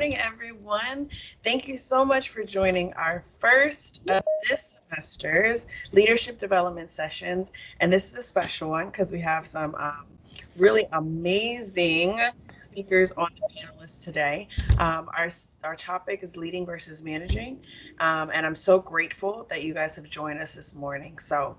morning, everyone. Thank you so much for joining our first of this semester's leadership development sessions. And this is a special one because we have some really amazing speakers on the panelists today. Our topic is leading versus managing. And I'm so grateful that you guys have joined us this morning. So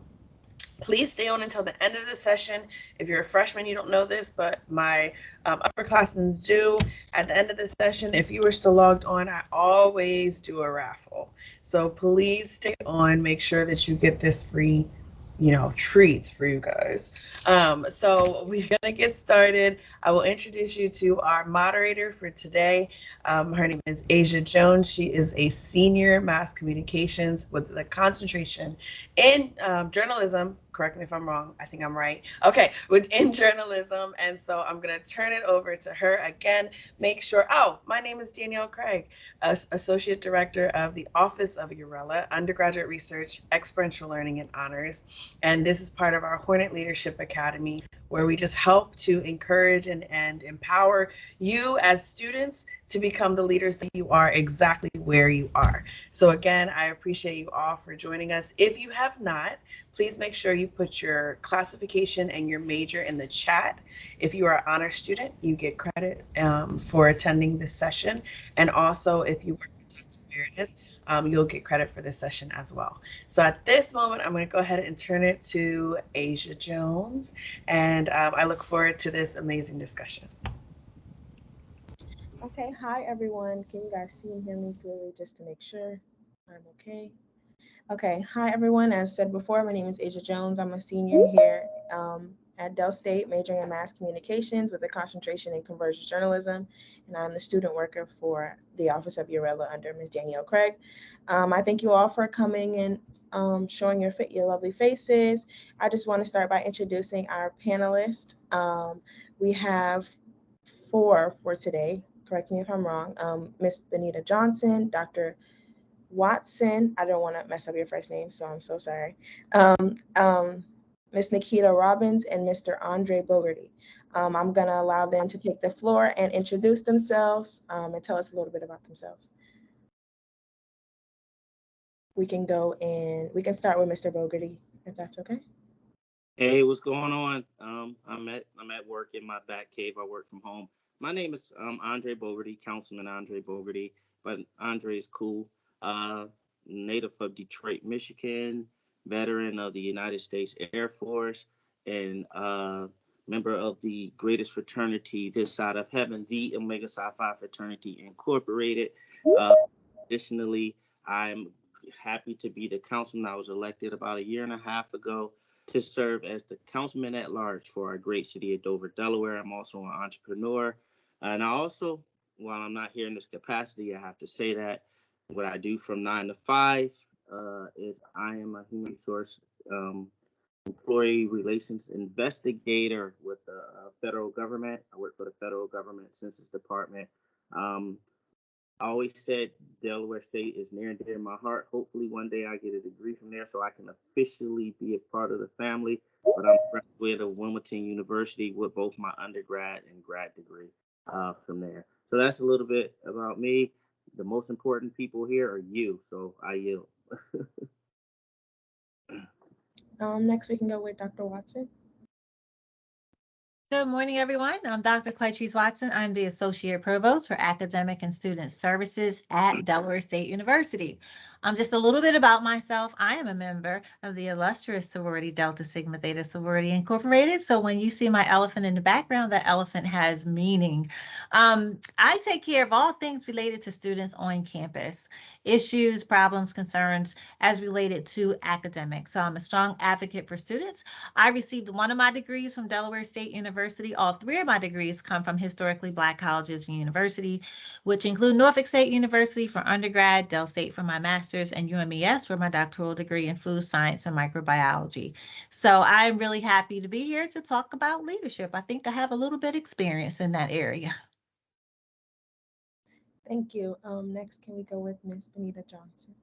please stay on until the end of the session. If you're a freshman, you don't know this, but my upperclassmen do. At the end of the session, if you are still logged on, I always do a raffle. So please stay on. Make sure that you get this free treats for you guys. So we're gonna get started. I will introduce you to our moderator for today. Her name is Asia Jones. She is a senior mass communications with a concentration in journalism. Correct me if I'm wrong. I think I'm right. Okay, within journalism. And so I'm going to turn it over to her again. Make sure. Oh, my name is Danielle Craig, Associate Director of the Office of Urella, Undergraduate Research, Experiential Learning, and Honors. And this is part of our Hornet Leadership Academy, where we just help to encourage and empower you as students to become the leaders that you are exactly where you are. So again, I appreciate you all for joining us. If you have not, please make sure you put your classification and your major in the chat. If you are an honor student, you get credit for attending this session. And also, if you work with Dr. Meredith, you'll get credit for this session as well. So at this moment, I'm going to go ahead and turn it to Asia Jones. And I look forward to this amazing discussion. Okay, hi everyone. Can you guys see and hear me clearly just to make sure I'm okay? Okay, hi everyone. As said before, my name is Asia Jones. I'm a senior here at Dell State, majoring in mass communications with a concentration in convergence journalism, and I'm the student worker for the Office of Urella under Ms. Danielle Craig. I thank you all for coming and showing your lovely faces. I just want to start by introducing our panelists. We have four for today. Correct me if I'm wrong. Miss Benita Johnson, Dr. Watson. I don't want to mess up your first name, so I'm so sorry. Miss Nikita Robbins and Mr. Andre Bogarty. I'm going to allow them to take the floor and introduce themselves and tell us a little bit about themselves. We can start with Mr. Bogarty, if that's okay. Hey, what's going on? I'm at work in my back cave. I work from home. My name is Andre Bogarty, Councilman Andre Bogarty, but Andre is cool. Uh, Native of Detroit, Michigan, veteran of the United States Air Force, and member of the greatest fraternity this side of heaven, the Omega Psi Phi Fraternity Incorporated. Uh, Additionally, I'm happy to be the councilman. I was elected about a year and a half ago to serve as the councilman at large for our great city of Dover, Delaware. I'm also an entrepreneur. And I also, while I'm not here in this capacity, I have to say that what I do from 9 to 5 is I am a human resource employee relations investigator with the federal government. I work for the federal government Census Department. Um, I always said Delaware State is near and dear to my heart. Hopefully one day I get a degree from there so I can officially be a part of the family. But I'm a graduate of Wilmington University with both my undergrad and grad degree from there. So that's a little bit about me. The most important people here are you, so I yield. Next, we can go with Dr. Watson. Good morning, everyone. I'm Dr. Claytreese Watson. I'm the Associate Provost for Academic and Student Services at Delaware State University. Just a little bit about myself. I am a member of the illustrious sorority Delta Sigma Theta Sorority Incorporated. So when you see my elephant in the background, that elephant has meaning. I take care of all things related to students on campus, issues, problems, concerns as related to academics. So I'm a strong advocate for students. I received one of my degrees from Delaware State University. All three of my degrees come from historically Black colleges and university, which include Norfolk State University for undergrad, Del State for my master's, and UMES for my doctoral degree in food science and microbiology. So I'm really happy to be here to talk about leadership. I think I have a little bit experience in that area. Thank you. Next, can we go with Miss Benita Johnson?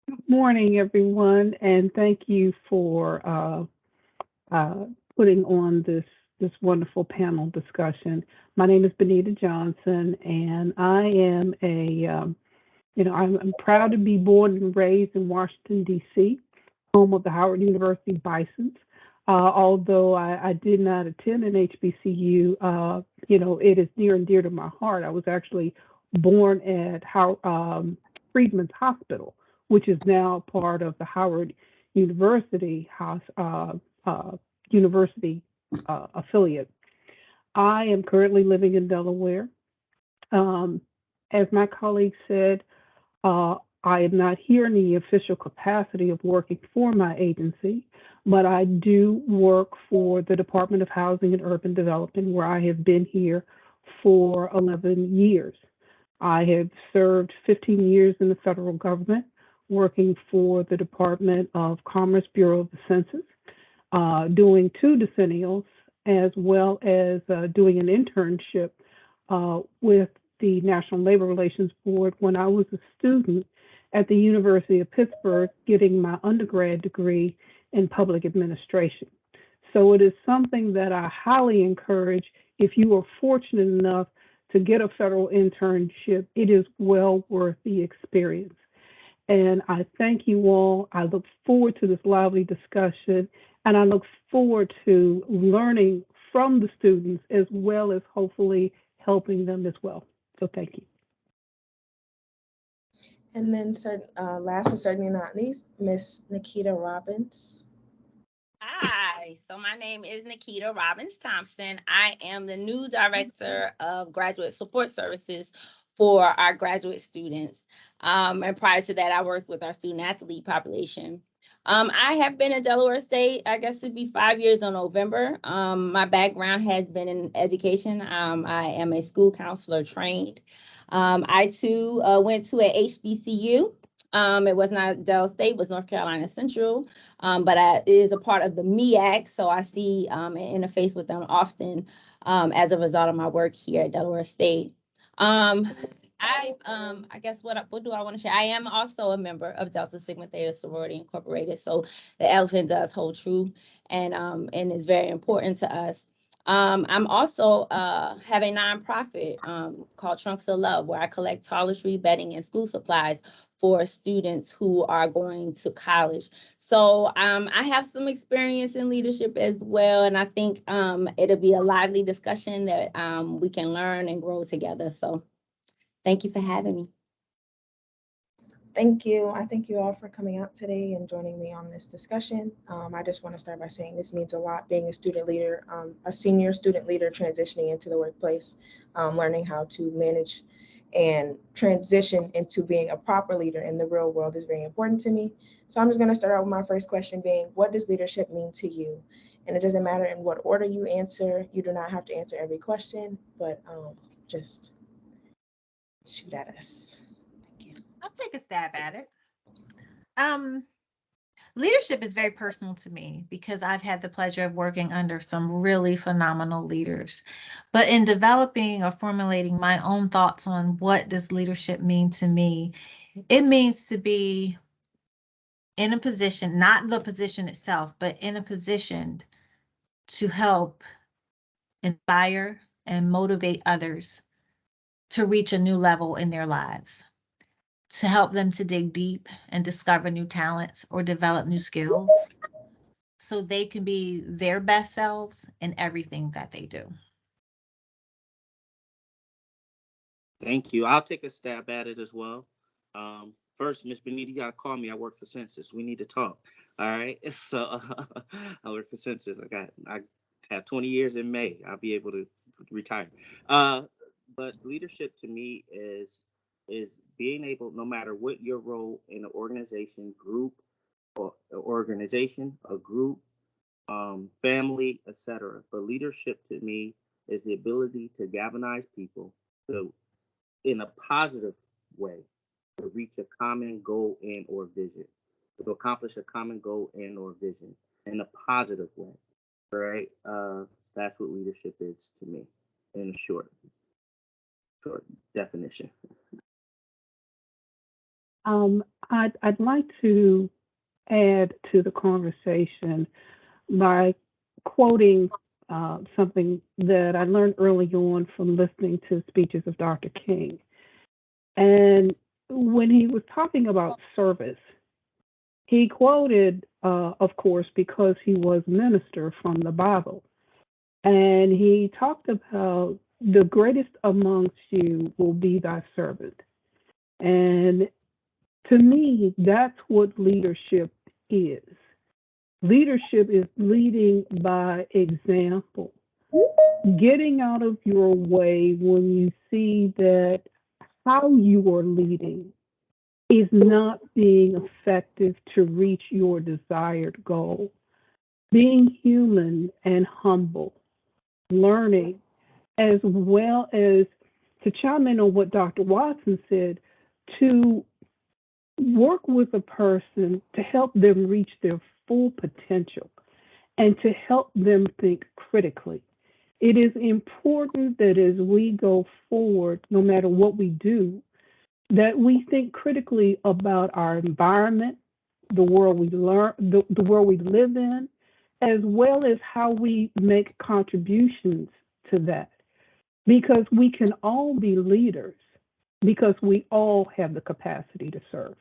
Good morning, everyone, and thank you for putting on this this wonderful panel discussion. My name is Benita Johnson, and I am I'm proud to be born and raised in Washington, D.C., home of the Howard University Bisons. Although I did not attend an HBCU, it is near and dear to my heart. I was actually born at Freedman's Hospital, which is now part of the Howard University affiliate. I am currently living in Delaware. As my colleague said, I am not here in the official capacity of working for my agency, but I do work for the Department of Housing and Urban Development, where I have been here for 11 years. I have served 15 years in the federal government, working for the Department of Commerce Bureau of the Census, doing 2 decennials, as well as doing an internship with the National Labor Relations Board when I was a student at the University of Pittsburgh, getting my undergrad degree in public administration. So it is something that I highly encourage. If you are fortunate enough to get a federal internship, it is well worth the experience. And I thank you all. I look forward to this lively discussion, and I look forward to learning from the students as well as hopefully helping them as well. So thank you. And then last but certainly not least, Miss Nikita Robbins. Hi, so my name is Nikita Robbins Thompson. I am the new Director of Graduate Support Services for our graduate students. And prior to that, I worked with our student athlete population. I have been at Delaware State, I guess it'd be 5 years in November. My background has been in education. I am a school counselor trained. I too went to a HBCU. It was not Del State, it was North Carolina Central, but it is a part of the MEAC, so I see and interface with them often as a result of my work here at Delaware State. I guess what do I want to share? I am also a member of Delta Sigma Theta Sorority Incorporated, so the elephant does hold true and is very important to us. I'm also have a nonprofit called Trunks of Love, where I collect toiletry, bedding, and school supplies for students who are going to college. So I have some experience in leadership as well, and I think it'll be a lively discussion that we can learn and grow together. So thank you for having me. Thank you. I thank you all for coming out today and joining me on this discussion. I just want to start by saying this means a lot, being a student leader, a senior student leader transitioning into the workplace, learning how to manage and transition into being a proper leader in the real world is very important to me. So I'm just going to start out with my first question being, what does leadership mean to you? And it doesn't matter in what order you answer. You do not have to answer every question, but just shoot at us. Thank you. I'll take a stab at it. Leadership is very personal to me because I've had the pleasure of working under some really phenomenal leaders. But in developing or formulating my own thoughts on what does leadership mean to me, it means to be in a position, not the position itself, but in a position to help inspire and motivate others to reach a new level in their lives, to help them to dig deep and discover new talents or develop new skills so they can be their best selves in everything that they do. Thank you. I'll take a stab at it as well. First, Miss Benita, you gotta call me. I work for Census. We need to talk. All right. So I work for Census. I have 20 years in May. I'll be able to retire. But leadership to me is being able, no matter what your role in an organization, group, or a group, family, etc. But leadership to me is the ability to galvanize people to, in a positive way, to reach a common goal and or vision, to accomplish a common goal and or vision in a positive way. Right? That's what leadership is to me in a short definition. I'd like to add to the conversation by quoting something that I learned early on from listening to speeches of Dr. King. And when he was talking about service, he quoted, of course, because he was minister from the Bible. And he talked about the greatest amongst you will be thy servant. And to me, that's what leadership is. Leadership is leading by example, getting out of your way when you see that how you are leading is not being effective to reach your desired goal. Being human and humble, learning, as well as to chime in on what Dr. Watson said, to work with a person to help them reach their full potential and to help them think critically. It is important that as we go forward, no matter what we do, that we think critically about our environment, the world we learn, the world we live in, as well as how we make contributions to that. Because we can all be leaders, because we all have the capacity to serve.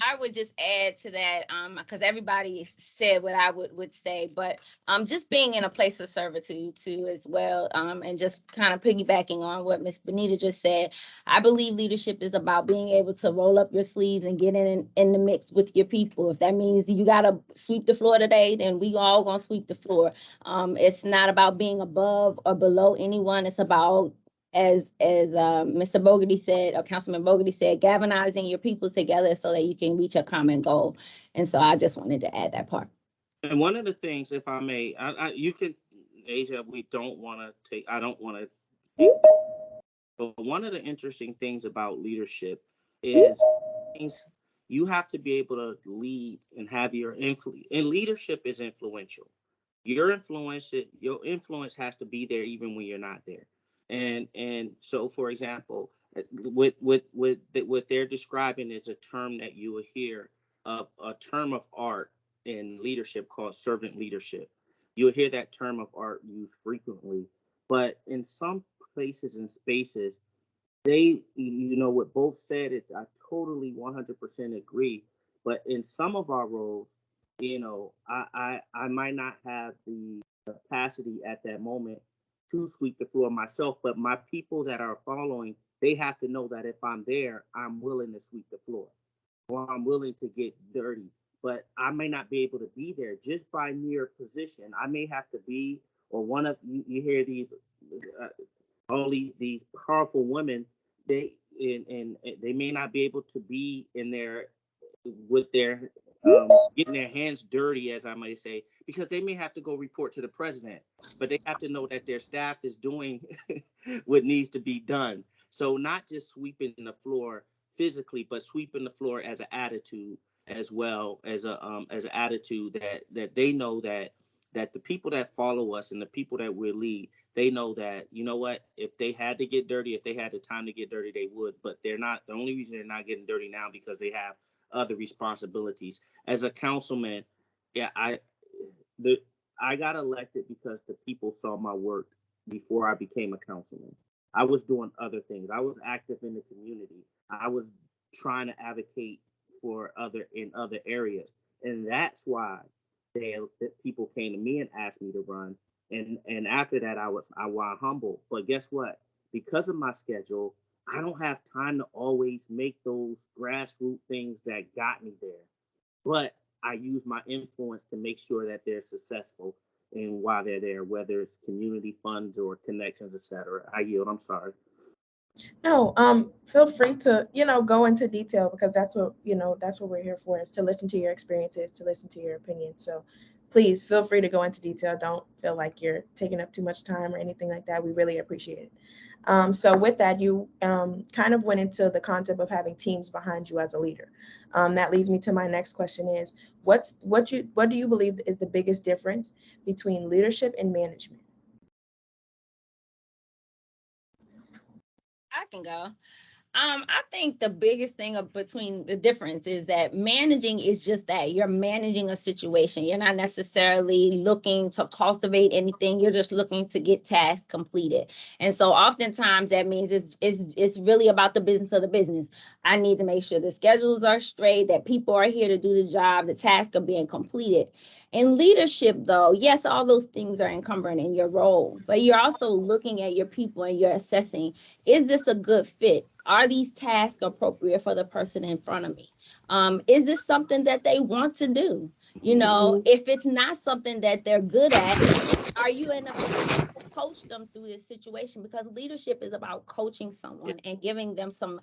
I would just add to that, because everybody said what I would say, but just being in a place of servitude too as well, and just kind of piggybacking on what Miss Benita just said. I believe leadership is about being able to roll up your sleeves and get in the mix with your people. If that means you gotta sweep the floor today, then we all gonna sweep the floor. It's not about being above or below anyone. It's about, as Mr. Bogarty said, or Councilman Bogarty said, galvanizing your people together so that you can reach a common goal. And so I just wanted to add that part. And one of the things, if I may, you can, Asia, we don't want to take, I don't want to, but one of the interesting things about leadership is you have to be able to lead and have your influence. And leadership is influential. Your influence has to be there even when you're not there. And so, for example, what they're describing is a term that you will hear, a term of art in leadership called servant leadership. You'll hear that term of art used frequently, but in some places and spaces, what both said, I totally 100% agree. But in some of our roles, I might not have the capacity at that moment to sweep the floor myself, but my people that are following, they have to know that if I'm there, I'm willing to sweep the floor or I'm willing to get dirty. But I may not be able to be there just by mere position. I may have to be, or one of you hear these only these powerful women, they and they may not be able to be in there with their getting their hands dirty, as I might say, because they may have to go report to the president, but they have to know that their staff is doing what needs to be done. So not just sweeping the floor physically, but sweeping the floor as an attitude, as well as an attitude that they know that the people that follow us and the people that we lead, they know that, you know what, if they had to get dirty, if they had the time to get dirty, they would, but they're not. The only reason they're not getting dirty now because they have other responsibilities. As a councilman, yeah, I got elected because the people saw my work before I became a councilman. I was doing other things. I was active in the community. I was trying to advocate for other areas, and that's why people came to me and asked me to run. And after that, I was humble. But guess what? Because of my schedule, I don't have time to always make those grassroots things that got me there. But I use my influence to make sure that they're successful and while they're there, whether it's community funds or connections, etc. I yield. I'm sorry. No, feel free to, go into detail, because that's what we're here for, is to listen to your experiences, to listen to your opinions. So please feel free to go into detail. Don't feel like you're taking up too much time or anything like that. We really appreciate it. So with that, you kind of went into the concept of having teams behind you as a leader. That leads me to my next question is, what do you believe is the biggest difference between leadership and management? I can go. I think the biggest thing between the difference is that managing is just that you're managing a situation. You're not necessarily looking to cultivate anything. You're just looking to get tasks completed. And so oftentimes that means it's really about the business of the business. I need to make sure the schedules are straight, that people are here to do the job, the tasks are being completed. In leadership, though, yes, all those things are incumbent in your role, but you're also looking at your people and you're assessing, is this a good fit? Are these tasks appropriate for the person in front of me? Is this something that they want to do? You know, if it's not something that they're good at, are you in a position to coach them through this situation? Because leadership is about coaching someone and giving them some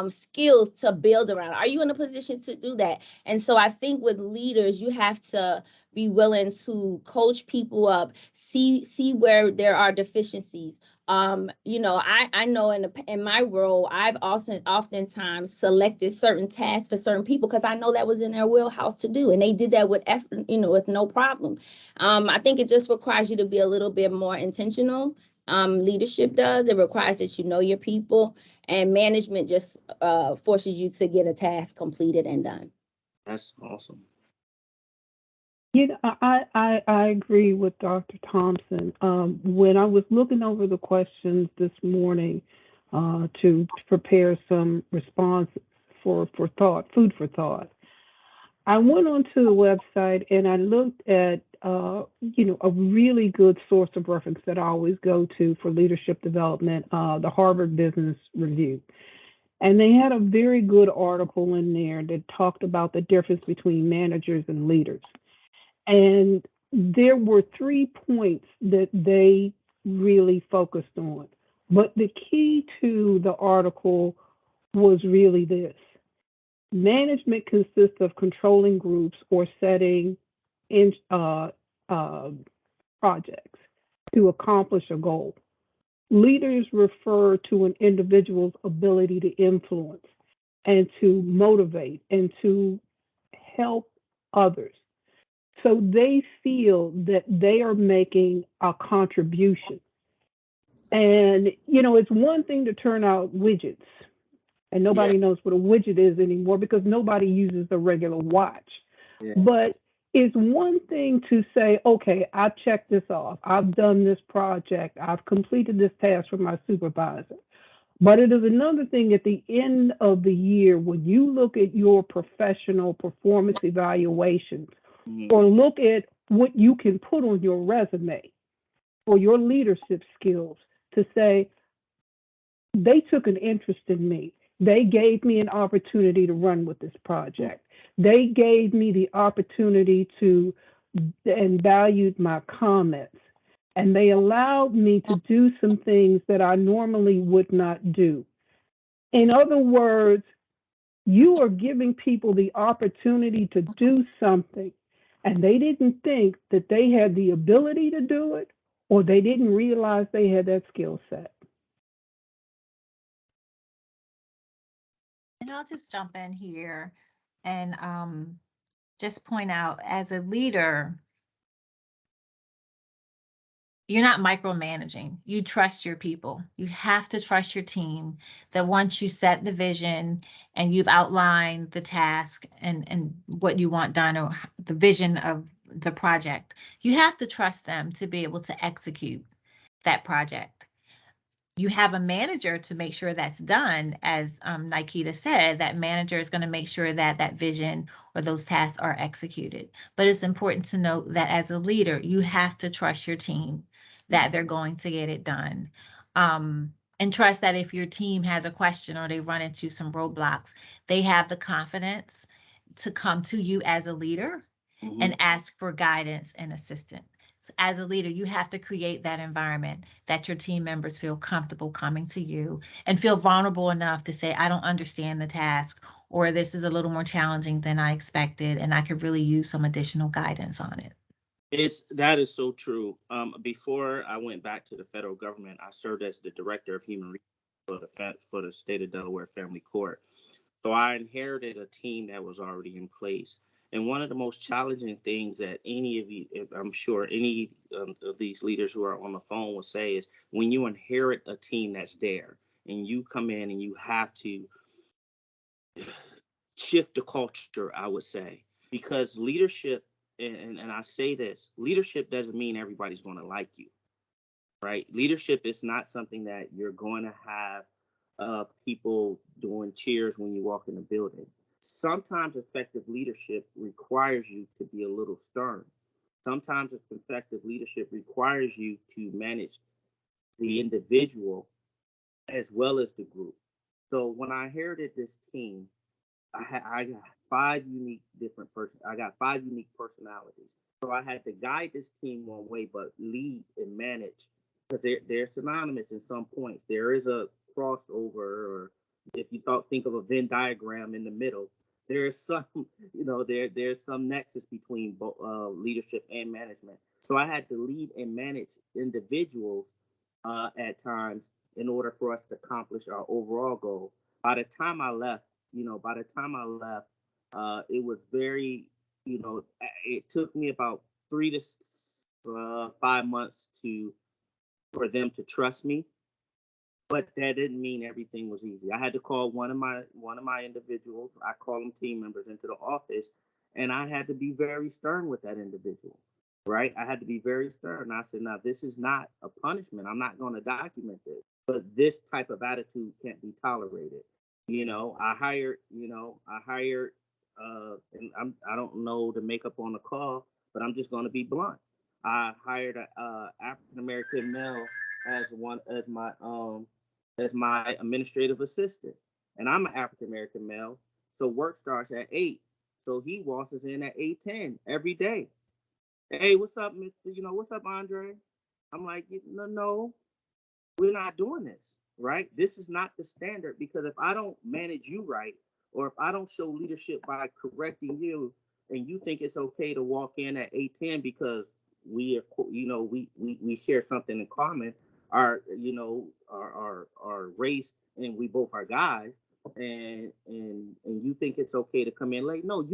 skills to build around. Are you in a position to do that? And so I think with leaders, you have to be willing to coach people up, see where there are deficiencies. You know, I know in my role, I've also oftentimes selected certain tasks for certain people because I know that was in their wheelhouse to do, and they did that with effort, you know, with no problem. I think it just requires you to be a little bit more intentional. Leadership does. It requires that you know your people, and management just forces you to get a task completed and done. That's awesome. You know, I agree with Dr. Thompson. When I was looking over the questions this morning to prepare some response for thought, food for thought, I went onto the website and I looked at, a really good source of reference that I always go to for leadership development, the Harvard Business Review. And they had a very good article in there that talked about the difference between managers and leaders. And there were 3 points that they really focused on. But the key to the article was really this: management consists of controlling groups or setting in projects to accomplish a goal. Leaders refer to an individual's ability to influence and to motivate and to help others. So they feel that they are making a contribution. And, it's one thing to turn out widgets, and Yeah, nobody knows what a widget is anymore because nobody uses the regular watch. yeah. But it's one thing to say, okay, I've checked this off. I've done this project. I've completed this task for my supervisor. But it is another thing at the end of the year when you look at your professional performance evaluations Mhm. or look at what you can put on your resume or your leadership skills to say, they took an interest in me. They gave me an opportunity to run with this project. They gave me the opportunity to and valued my comments. And they allowed me to do some things that I normally would not do. In other words, you are giving people the opportunity to do something, and they didn't think that they had the ability to do it, or they didn't realize they had that skill set. And I'll just jump in here and just point out, as a leader, you're not micromanaging. You trust your people. You have to trust your team that once you set the vision and you've outlined the task and what you want done, or the vision of the project, you have to trust them to be able to execute that project. You have a manager to make sure that's done. As Nikita said, that manager is going to make sure that that vision or those tasks are executed. But it's important to note that as a leader, you have to trust your team that they're going to get it done. And trust that if your team has a question or they run into some roadblocks, they have the confidence to come to you as a leader and ask for guidance and assistance. So as a leader, you have to create that environment that your team members feel comfortable coming to you and feel vulnerable enough to say, I don't understand the task, or this is a little more challenging than I expected, and I could really use some additional guidance on it. That is so true. Before I went back to the federal government, I served as the director of human resources for the state of Delaware Family Court. So I inherited a team that was already in place. And one of the most challenging things that any of you, I'm sure any of these leaders who are on the phone will say, is when you inherit a team that's there and you come in and you have to shift the culture, I would say, because leadership, and I say this, leadership doesn't mean everybody's going to like you, right? Leadership is not something that you're going to have people doing cheers when you walk in the building. Sometimes effective leadership requires you to be a little stern. Sometimes effective leadership requires you to manage the individual as well as the group. So when I inherited this team, I got I got 5 unique personalities. So I had to guide this team one way, but lead and manage, because they're synonymous in some points. There is a crossover, or if you think of a Venn diagram in the middle, there is some, there's some nexus between leadership and management. So I had to lead and manage individuals at times in order for us to accomplish our overall goal. By the time I left, it was very, it took me about 3 to 5 months for them to trust me, but that didn't mean everything was easy. I had to call one of my individuals. I call them team members into the office, and I had to be very stern with that individual. Right? I had to be very stern. I said, now this is not a punishment. I'm not going to document this, but this type of attitude can't be tolerated. I hired, and I don't know the makeup on the call, but I'm just going to be blunt. I hired a African American male as my administrative assistant, and I'm an African American male, so work starts at 8, so he walks in at 8:10 every day. Hey, what's up, Mr.? What's up, Andre? I'm like, no, we're not doing this, right? This is not the standard, because if I don't manage you right, or if I don't show leadership by correcting you, and you think it's okay to walk in at 8:10 because we are, we share something in common, our race, and we both are guys, and you think it's okay to come in late. No,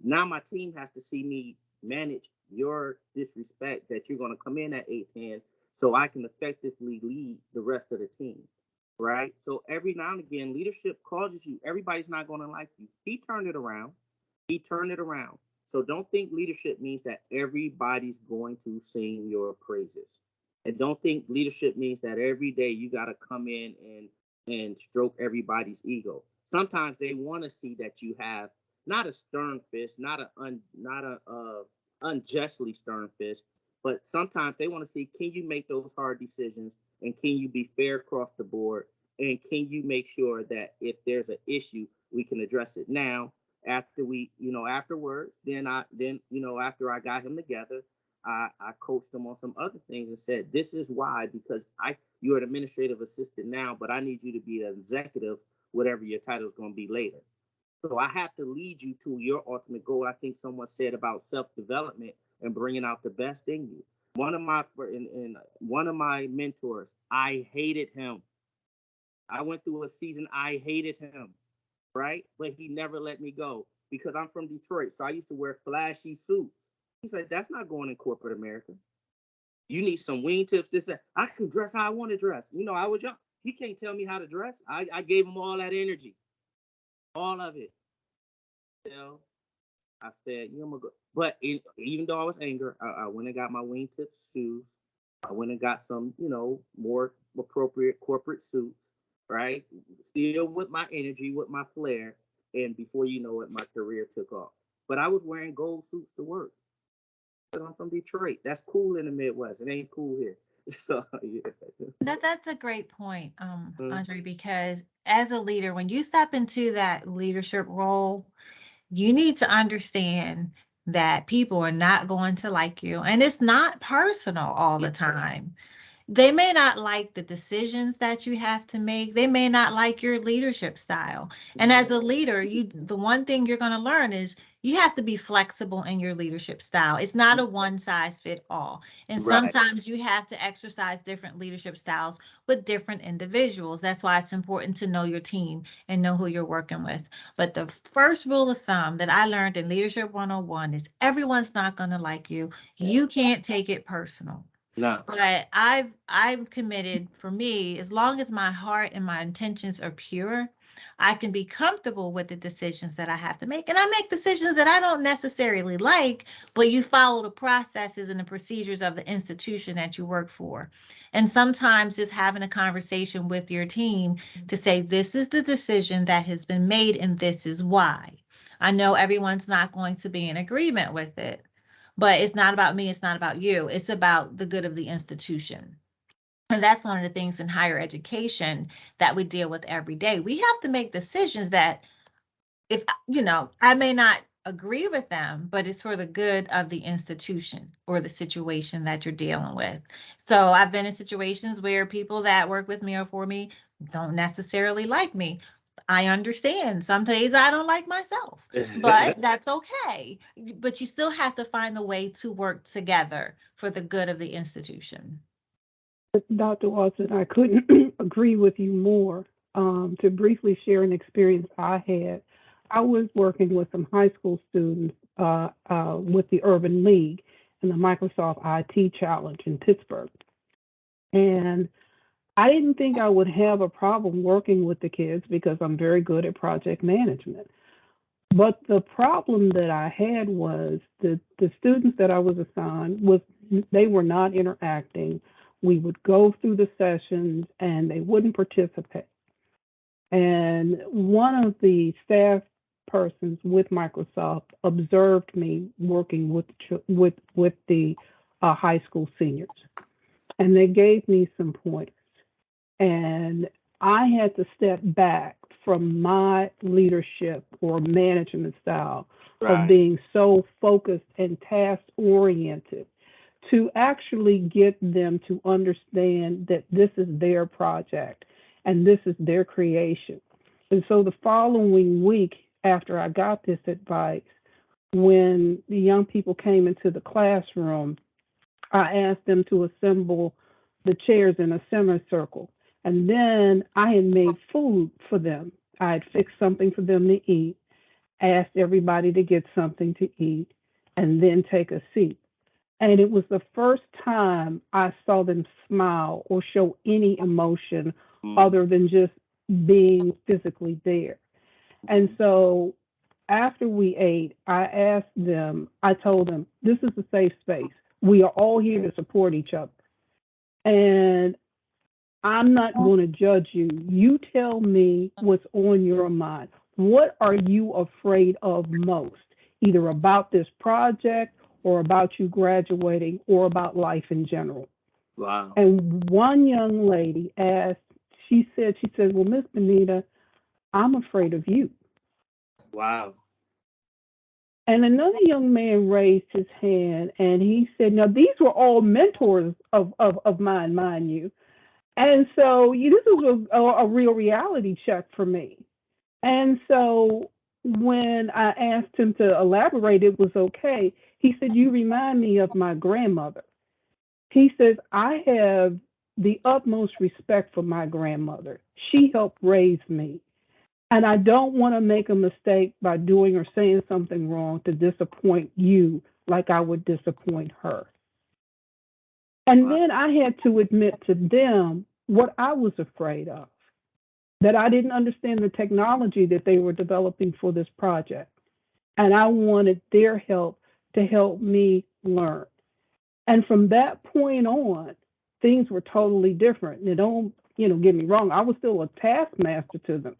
now my team has to see me manage your disrespect that you're going to come in at 8:10, so I can effectively lead the rest of the team, right? So every now and again, leadership causes you. Everybody's not going to like you. He turned it around. So don't think leadership means that everybody's going to sing your praises. And don't think leadership means that every day you got to come in and stroke everybody's ego. Sometimes they want to see that you have not a stern fist, not a unjustly stern fist, but sometimes they want to see, can you make those hard decisions, and can you be fair across the board, and can you make sure that if there's an issue, we can address it now. Afterwards, after I got him together, I coached him on some other things and said, this is why, because you're an administrative assistant now, but I need you to be an executive, whatever your title is going to be later. So I have to lead you to your ultimate goal. I think someone said about self-development and bringing out the best in you. One of my mentors, I hated him. I went through a season, I hated him, right? But he never let me go, because I'm from Detroit. So I used to wear flashy suits. He said, that's not going in corporate America. You need some wingtips, this, that. I can dress how I want to dress. I was young. He can't tell me how to dress. I gave him all that energy. All of it. I said, I'm gonna go. But even though I was angry, I went and got my wingtip shoes. I went and got some, more appropriate corporate suits, right? Still with my energy, with my flair. And before you know it, my career took off. But I was wearing gold suits to work. I'm from Detroit. That's cool in the Midwest. It ain't cool here. So yeah. That's a great point, Andre, because as a leader, when you step into that leadership role, you need to understand that people are not going to like you, and it's not personal all the time. They may not like the decisions that you have to make. They may not like your leadership style. And as a leader, the one thing you're going to learn is you have to be flexible in your leadership style. It's not a one size fit all. And sometimes you have to exercise different leadership styles with different individuals. That's why it's important to know your team and know who you're working with. But the first rule of thumb that I learned in Leadership 101 is everyone's not going to like you. You can't take it personal. No. But I'm committed. For me, as long as my heart and my intentions are pure, I can be comfortable with the decisions that I have to make. And I make decisions that I don't necessarily like, but you follow the processes and the procedures of the institution that you work for. And sometimes just having a conversation with your team to say, this is the decision that has been made and this is why. I know everyone's not going to be in agreement with it, but it's not about me, it's not about you, it's about the good of the institution. And that's one of the things in higher education that we deal with every day. We have to make decisions that, if I may not agree with them, but it's for the good of the institution or the situation that you're dealing with. So I've been in situations where people that work with me or for me don't necessarily like me. I understand. Some days I don't like myself, but that's okay. But you still have to find a way to work together for the good of the institution. Dr. Watson, I couldn't agree with you more. To briefly share an experience I had, I was working with some high school students with the Urban League and the Microsoft IT Challenge in Pittsburgh. And I didn't think I would have a problem working with the kids because I'm very good at project management. But the problem that I had was the students that I was assigned was they were not interacting. We would go through the sessions and they wouldn't participate. And one of the staff persons with Microsoft observed me working with the high school seniors, and they gave me some pointers. And I had to step back from my leadership or management style of being so focused and task oriented to actually get them to understand that this is their project and this is their creation. And so the following week, after I got this advice, when the young people came into the classroom, I asked them to assemble the chairs in a semicircle. And then I had made food for them. I had fixed something for them to eat, asked everybody to get something to eat, and then take a seat. And it was the first time I saw them smile or show any emotion other than just being physically there. And so after we ate, I told them, this is a safe space. We are all here to support each other. And I'm not going to judge you. You tell me what's on your mind. What are you afraid of most, either about this project or about you graduating or about life in general? Wow. And one young lady asked, she said, well, Miss Benita, I'm afraid of you. Wow. And another young man raised his hand and he said, now these were all mentors of mine, mind you. And so this was a real reality check for me. And so when I asked him to elaborate, it was okay. He said, you remind me of my grandmother. He says, I have the utmost respect for my grandmother. She helped raise me. And I don't want to make a mistake by doing or saying something wrong to disappoint you like I would disappoint her. And then I had to admit to them what I was afraid of, that I didn't understand the technology that they were developing for this project. And I wanted their help to help me learn. And from that point on, things were totally different. And don't, get me wrong, I was still a taskmaster to them.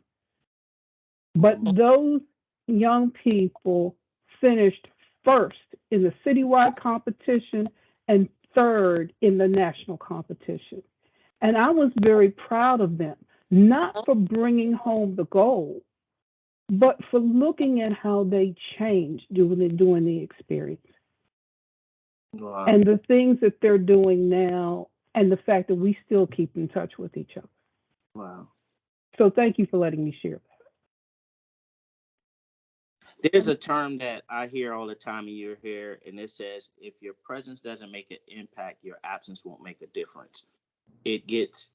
But those young people finished first in the citywide competition and third in the national competition. And I was very proud of them, not for bringing home the gold, but for looking at how they changed during the experience. Wow. And the things that they're doing now, and the fact that we still keep in touch with each other. Wow. So thank you for letting me share that. There's a term that I hear all the time in your hair, and it says, if your presence doesn't make an impact, your absence won't make a difference. It gets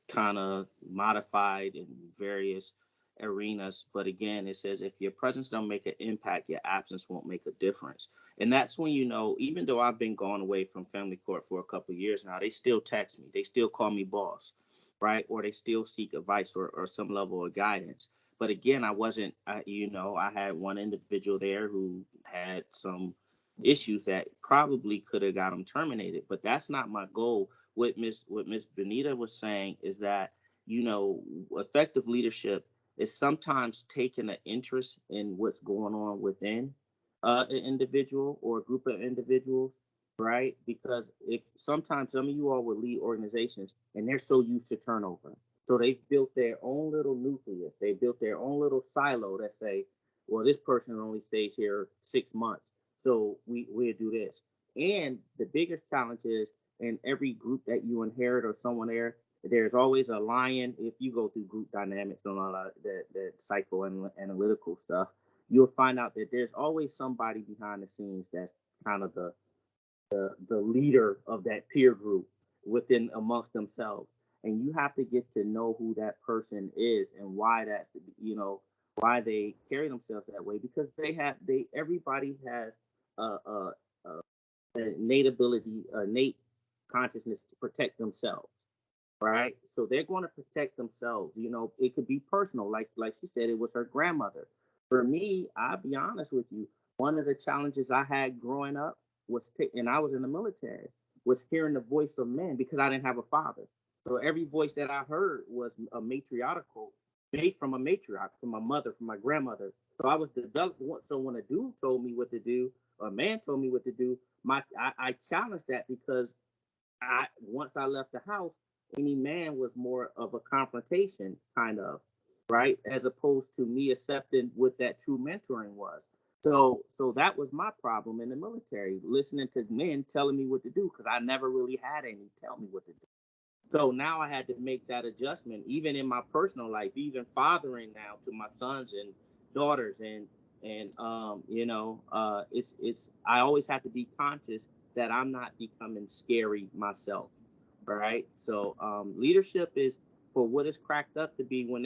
kind of modified in various arenas. But again, it says if your presence don't make an impact, your absence won't make a difference. And that's when, you know, even though I've been gone away from family court for a couple of years now, they still text me. They still call me boss, right? Or they still seek advice or some level of guidance. But again, I had one individual there who had some issues that probably could have got them terminated. But that's not my goal. What Miss Benita was saying is that, you know, effective leadership is sometimes taking an interest in what's going on within an individual or a group of individuals, right? Because if sometimes some of you all will lead organizations and they're so used to turnover. So they built their own little nucleus. They built their own little silo that say, well, this person only stays here 6 months. So we'll do this. And the biggest challenge is in every group that you inherit or someone there's always a lion. If you go through group dynamics and all that psychoanalytical stuff, you'll find out that there's always somebody behind the scenes that's kind of the leader of that peer group within amongst themselves. And you have to get to know who that person is and why why they carry themselves that way, because everybody has a innate consciousness to protect themselves, right? So they're going to protect themselves. You know, it could be personal, like she said, it was her grandmother. For me, I'll be honest with you, one of the challenges I had growing up and I was in the military, was hearing the voice of men because I didn't have a father. So every voice that I heard was made from a matriarch, from my mother, from my grandmother. So I was developed. So when a dude told me what to do, or a man told me what to do, I challenged that, because once I left the house, any man was more of a confrontation, kind of, right? As opposed to me accepting what that true mentoring was. So that was my problem in the military, listening to men telling me what to do, because I never really had any tell me what to do. So now I had to make that adjustment, even in my personal life, even fathering now to my sons and daughters, and I always have to be conscious that I'm not becoming scary myself, right? So leadership is for what it's cracked up to be. When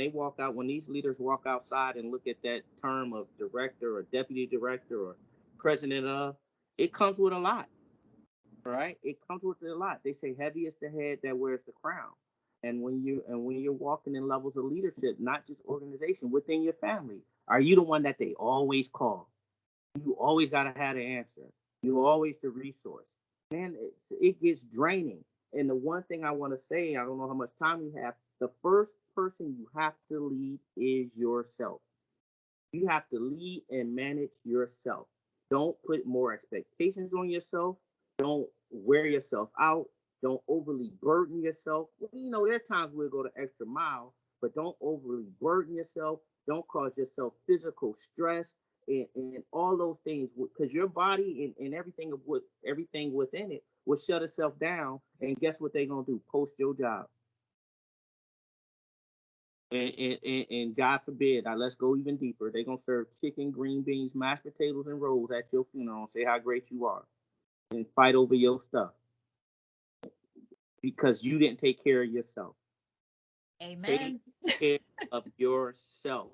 these leaders walk outside and look at that term of director or deputy director or president of, it comes with a lot. Right, it comes with a lot. They say heavy is the head that wears the crown. And when you're walking in levels of leadership, not just organization, within your family, are you the one that they always call? You always got to have the answer. You're always the resource. Man, it gets draining. And the one thing I want to say, I don't know how much time you have, the first person you have to lead is yourself. You have to lead and manage yourself. Don't put more expectations on yourself. Don't wear yourself out. Don't overly burden yourself. You know, there are times we'll go the extra mile, but don't overly burden yourself. Don't cause yourself physical stress and all those things, because your body and everything within it will shut itself down. And guess what they're going to do? Post your job. And God forbid, let's go even deeper. They're going to serve chicken, green beans, mashed potatoes, and rolls at your funeral and say how great you are, and fight over your stuff because you didn't take care of yourself. Amen. Take care of yourself.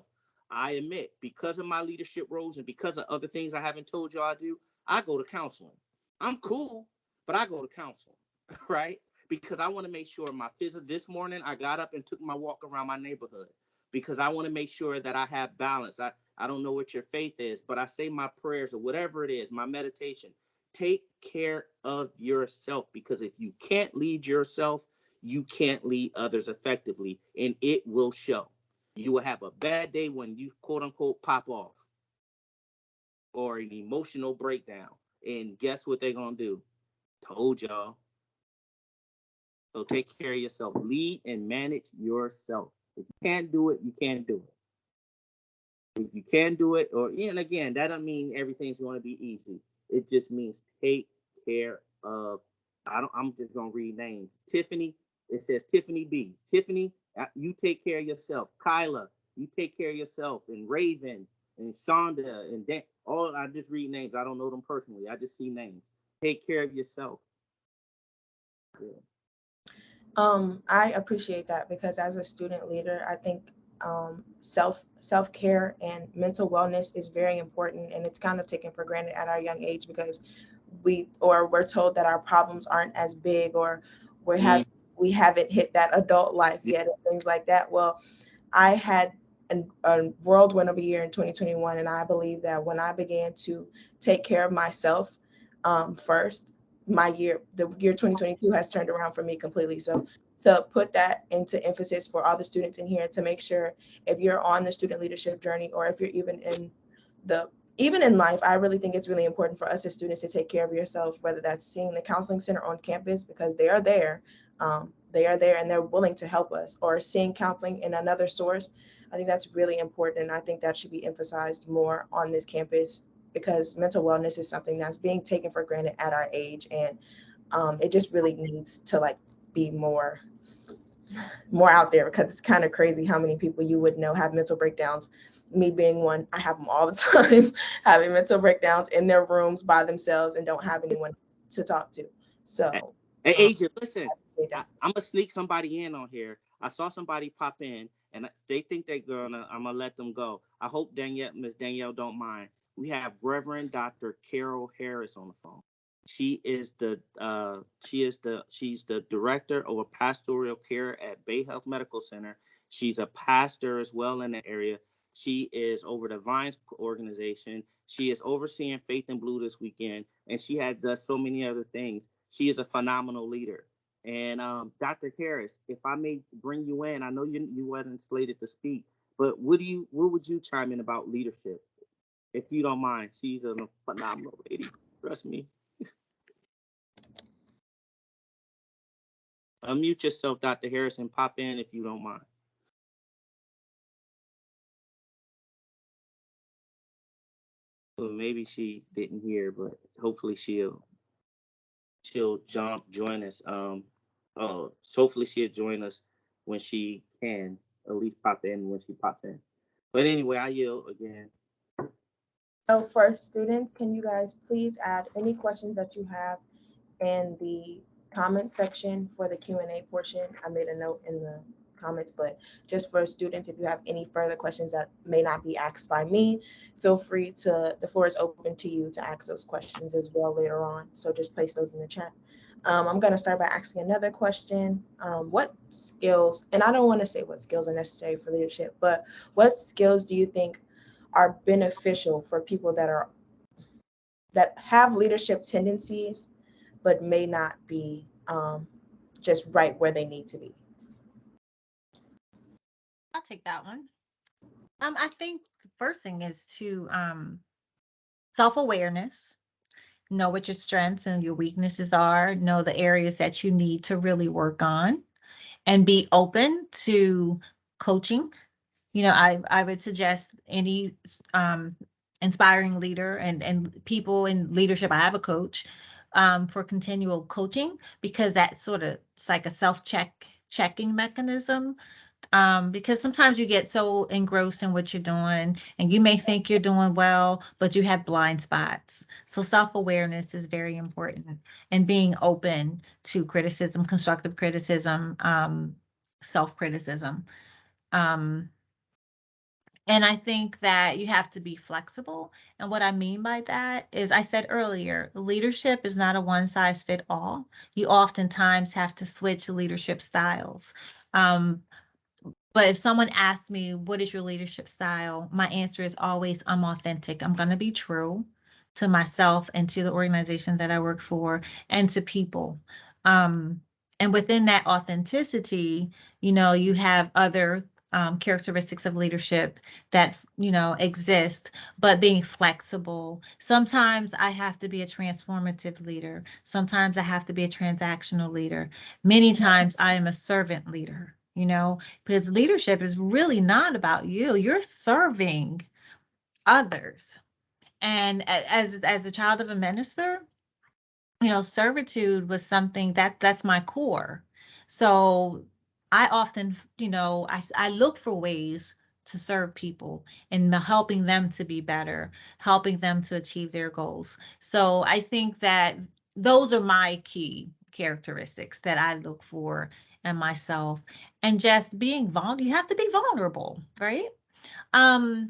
I admit, because of my leadership roles and because of other things I haven't told you I do, I go to counseling. I'm cool, but I go to counseling, right? Because I want to make sure this morning I got up and took my walk around my neighborhood, because I want to make sure that I have balance. I don't know what your faith is, but I say my prayers or whatever it is, my meditation. Take care of yourself, because if you can't lead yourself, you can't lead others effectively, and it will show. You will have a bad day when you quote unquote pop off or an emotional breakdown. And guess what they're going to do? Told y'all. So take care of yourself. Lead and manage yourself. If you can't do it, you can't do it. If you can do it, and again, that doesn't mean everything's going to be easy. It just means take care of. I'm just going to read names. Tiffany. It says Tiffany B. Tiffany, you take care of yourself. Kyla, you take care of yourself. And Raven and Shonda and Dan. I just read names. I don't know them personally. I just see names. Take care of yourself. I appreciate that, because as a student leader, I think self-care and mental wellness is very important, and it's kind of taken for granted at our young age because we're told that our problems aren't as big, or we haven't hit that adult life yet, and things like that. Well, I had a whirlwind of a year in 2021, and I believe that when I began to take care of myself first, the year 2022 has turned around for me completely. So to put that into emphasis for all the students in here, to make sure if you're on the student leadership journey, or if you're even in life, I really think it's really important for us as students to take care of yourself, whether that's seeing the counseling center on campus because they are there and they're willing to help us, or seeing counseling in another source. I think that's really important. And I think that should be emphasized more on this campus, because mental wellness is something that's being taken for granted at our age. And it just really needs to be more out there, because it's kind of crazy how many people you would know have mental breakdowns. Me being one, I have them all the time, having mental breakdowns in their rooms by themselves and don't have anyone to talk to. So, hey, Agent, listen, I'm gonna sneak somebody in on here. I saw somebody pop in, and they think I'm gonna let them go. I hope Miss Danielle don't mind. We have Reverend Dr. Carol Harris on the phone. She's the director of pastoral care at Bay Health Medical Center. She's a pastor as well in the area. She is over the Vines organization. She is overseeing Faith in Blue this weekend, and she does so many other things. She is a phenomenal leader. And Dr. Harris, if I may bring you in, I know you wasn't slated to speak, but what would you chime in about leadership, if you don't mind? She's a phenomenal lady. Trust me. Unmute yourself, Dr. Harris, and pop in if you don't mind. Well, maybe she didn't hear, but hopefully she'll join us. Hopefully she'll join us when she can, at least pop in when she pops in. But anyway, I yield again. So for students, can you guys please add any questions that you have in the comment section for the Q&A portion? I made a note in the comments, but just for students, if you have any further questions that may not be asked by me, feel free the floor is open to you to ask those questions as well later on. So just place those in the chat. I'm going to start by asking another question. What skills, and I don't want to say what skills are necessary for leadership, but what skills do you think are beneficial for people that have leadership tendencies, but may not be just right where they need to be? I'll take that one. I think the first thing is to self-awareness. Know what your strengths and your weaknesses are. Know the areas that you need to really work on, and be open to coaching. I would suggest any inspiring leader and people in leadership. I have a coach for continual coaching, because that's sort of, it's like a checking mechanism. Because sometimes you get so engrossed in what you're doing, and you may think you're doing well, but you have blind spots. So self-awareness is very important, and being open to criticism, constructive criticism, self-criticism. And I think that you have to be flexible. And what I mean by that is, I said earlier, leadership is not a one size fit all. You oftentimes have to switch leadership styles. But if someone asks me, what is your leadership style? My answer is always, I'm authentic. I'm going to be true to myself and to the organization that I work for and to people. And within that authenticity, you have other characteristics of leadership that, exist, but being flexible. Sometimes I have to be a transformative leader. Sometimes I have to be a transactional leader. Many times I am a servant leader. Because leadership is really not about you. You're serving others. And as a child of a minister, servitude was something that's my core. So I often, I look for ways to serve people and helping them to be better, helping them to achieve their goals. So I think that those are my key characteristics that I look for in myself. And just being vulnerable, you have to be vulnerable, right? Um,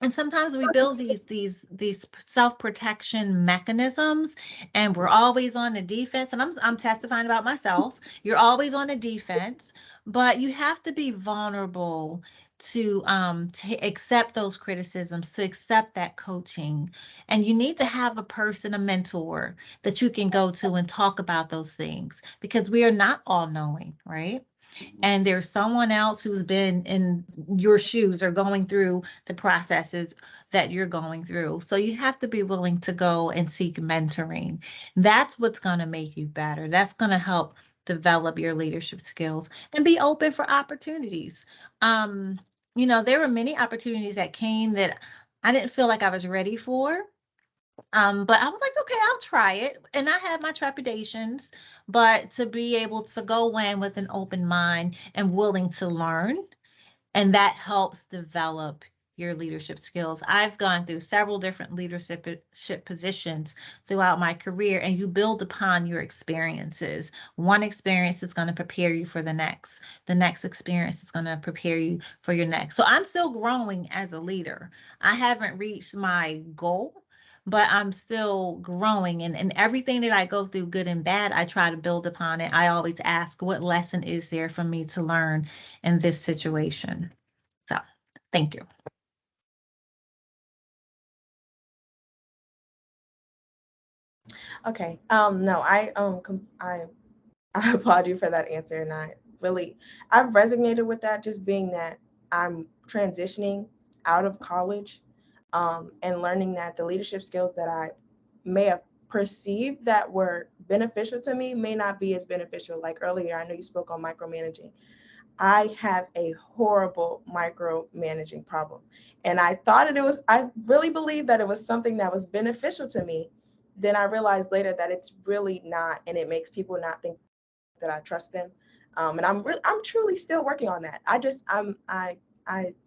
and sometimes we build these self-protection mechanisms, and we're always on the defense. And I'm testifying about myself. You're always on the defense, but you have to be vulnerable to accept those criticisms, to accept that coaching. And you need to have a person, a mentor that you can go to and talk about those things, because we are not all knowing, right? And there's someone else who's been in your shoes or going through the processes that you're going through. So you have to be willing to go and seek mentoring. That's what's going to make you better. That's going to help develop your leadership skills, and be open for opportunities. Um, there were many opportunities that came that I didn't feel like I was ready for. But I was like, okay, I'll try it. And I had my trepidations, but to be able to go in with an open mind and willing to learn, and that helps develop your leadership skills. I've gone through several different leadership positions throughout my career, and you build upon your experiences. One experience is going to prepare you for the next. The next experience is going to prepare you for your next. So I'm still growing as a leader. I haven't reached my goal, but I'm still growing. And everything that I go through, good and bad, I try to build upon it. I always ask, what lesson is there for me to learn in this situation? So thank you. Okay. No, I applaud you for that answer, and I've resonated with that, just being that I'm transitioning out of college, and learning that the leadership skills that I may have perceived that were beneficial to me may not be as beneficial. Like earlier, I know you spoke on micromanaging. I have a horrible micromanaging problem. And I really believed that it was something that was beneficial to me. Then I realized later that it's really not, and it makes people not think that I trust them. And I'm truly still working on that.